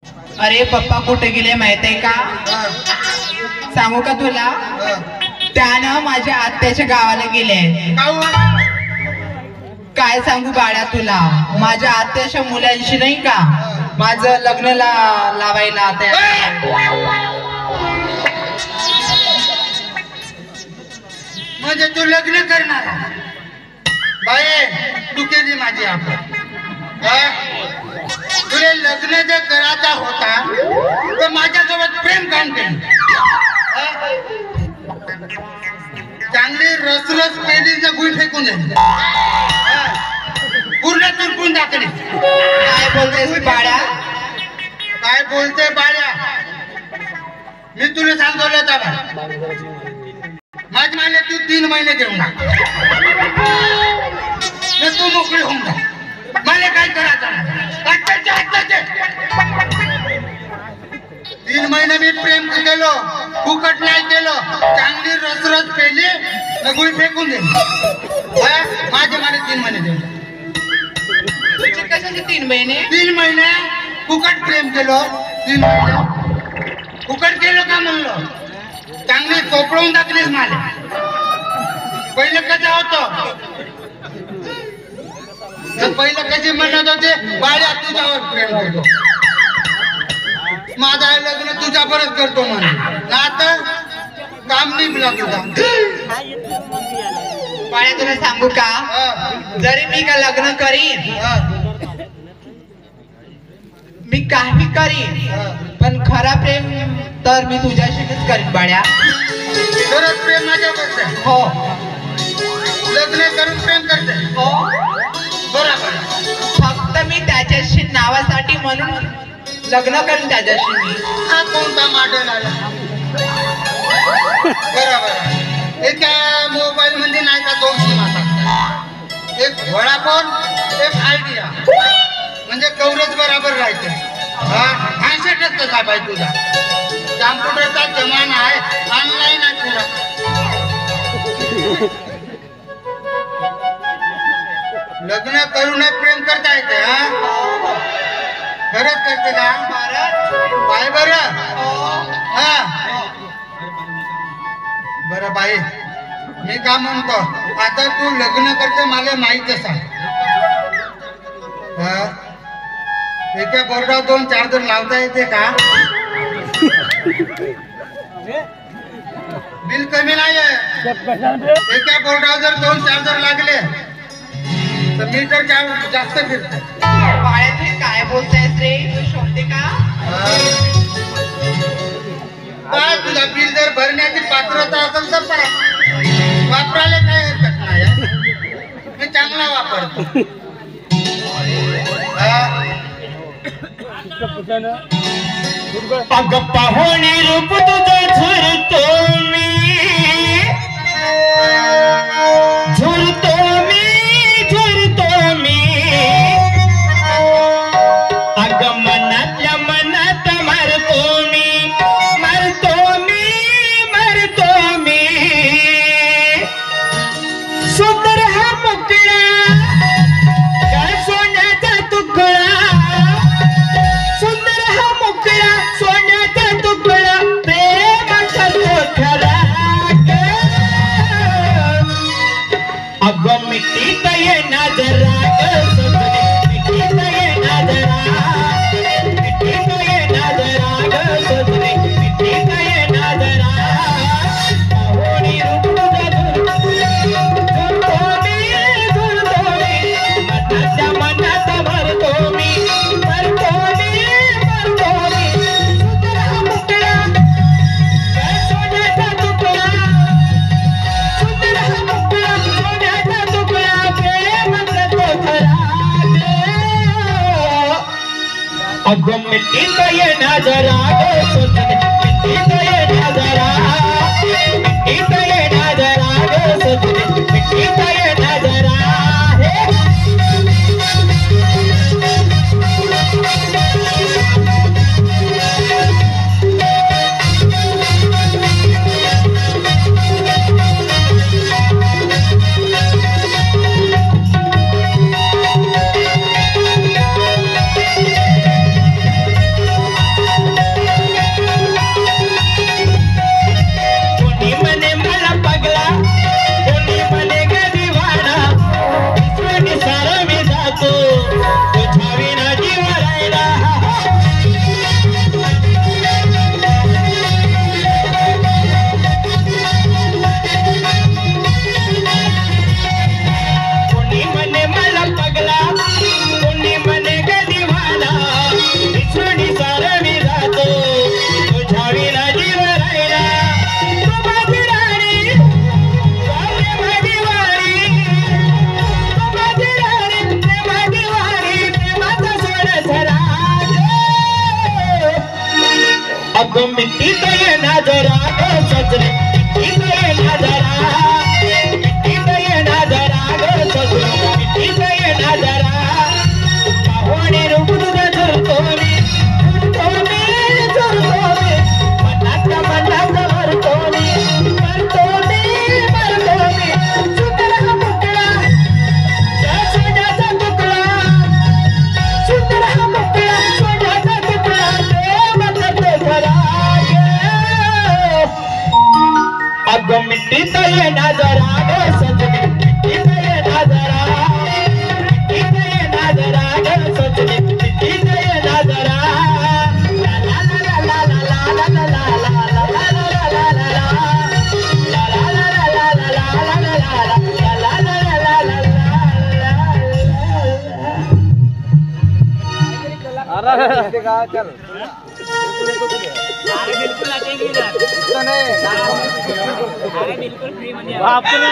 अरे पप्पा कुठे गेले माहित आहे का? सांगू का तुला? त्यानं माझ्या आत्याच्या गावाला गेले. काय सांगू बाळा तुला, माझ्या आत्याच्या मुलांशी नाही का माझं लग्न लावायला म्हणजे तू लग्न करणार बाई? तू केली माझी आपण तुला लग्न जर करायचा होता तर माझ्यासोबत प्रेम काम केलं. चांगली रसरस पेढीचा गुळ फेकून दिली, पूर्ण तुरपून टाकली. काय बोलतेस बाळा? काय बोलते बाळ्या? मी तुला सांगतोय बाळा, माझ्या माने तू 3 महिने देऊ ना, तू मोकळी होऊन जा. मला काय करायचं? 3 महिने मी प्रेम केलो, फुकट नाही केलो, चांगली रसरस पेली गुळी फेकून दिली. माझ्या माने 3 महिने देऊ. कशाचे 3 महिने? 3 महिने फुकट प्रेम केलो. 3 महिने फुकट केलो का म्हणलो? चांगली चोपडवून टाकलीस मला. पहिलं कसं होतं, पहिलं कशी म्हणत होते, बाळ्या तुझ्यावर प्रेम करतो, माझा लग्न तुझ्यावरच करतो म्हणून. आता काम निघला तुझा. बाळ्या तुला सांगू का, जरी मी का लग्न करीन, मी काही करीन, पण खरा प्रेम तर मी तुझ्याशीच करीन बाळ्या. खरंच प्रेम माझ्यावर? हो. लग्न करून प्रेम करते? हो बरोबर. फक्त मी त्याच्याशी नावासाठी म्हणून लग्न करीन त्याच्याशी मी. हा कोणता मॉडेल आला? बरोबर. एका मोबाईल मध्ये नाही का 2 सिम असतात, एक वडाफोन, एक आयडिया, म्हणजे कव्हरेज बरोबर राहते. हँडसेटच कसा पाहिजे तुझा? कॉम्प्युटरचा जमाना आहे, ऑनलाईन आहे तुला. लग्न करून प्रेम करता येते? खरंच करते का? बाय बरं. बरं बाई, मी का म्हणतो, आता तू लग्न करते मला माहीतच आहे. एका बोर्डावर 2 चार्जर लावता येते का? बिल कमी नाही आहे. एका बोर्डावर जर 2 चार्जर लागले तर मीटर जास्त फिरते. बाळ्या तू काय बोलतायस रे? तू शोधते का? काय तुला बिल जर भरण्याची पात्रता असेल तर वापरायला काय हरकत नाही. मी चांगला वापरतो. अग पाहुणे रूप तुझं झुरतो मी, झुरतो मी, झुरतो मी. अग मनातल्या मनात मरतो मी, मरतो मी, मरतो मी. सुंदर हा मुकळा काय सोन्याचा तुकडा, सुंदर हा मुकळा सोन्याचा तुकडा, प्रेम करतो खरा. अगं मिठीत ये ना जरा, मिठीत ये ना जरा, मिठीत ये ना जरा, मिठीत ये ना जरा. पाहुणी रूप तुझं झुरतो मी, झुरतो मी. मनाच्या मनात भरतो मी, भरतो मी, भरतो मी. सुंदर हा मुकळा काय सोन्याचा तुकडा, सुंदर हा मुकळा सोन्याचा तुकडा, प्रेम करतो खरा. अगं मिठीत ये ना जरा, मिठीत ये ना जरा, मिठीत ये ना जरा, मिठीत ये ना जरा. अगो मिट्टी तो ये नजरा गो सजने मिट्टी तो ये नजरा मिट्टी तो ये नजरा गो सजने मिट्टी तो ये नजरा पाहुणे रूप तुझा झुरतो मी मनात भरतो मी सुंदर हा मुकळा त्या सोन्याचा तुकडा सुंदर हा मुकळा सोन्याचा तुकडा प्रेम करतो घरा अगो मिट्टी तो ये नजरा गो सजने मिट्टी तो ये नजरा मिट्टी तो ये नजरा गो सजने मिट्टी तो ये नजरा ला ला ला ला ला ला ला ला ला ला ला ला बापरे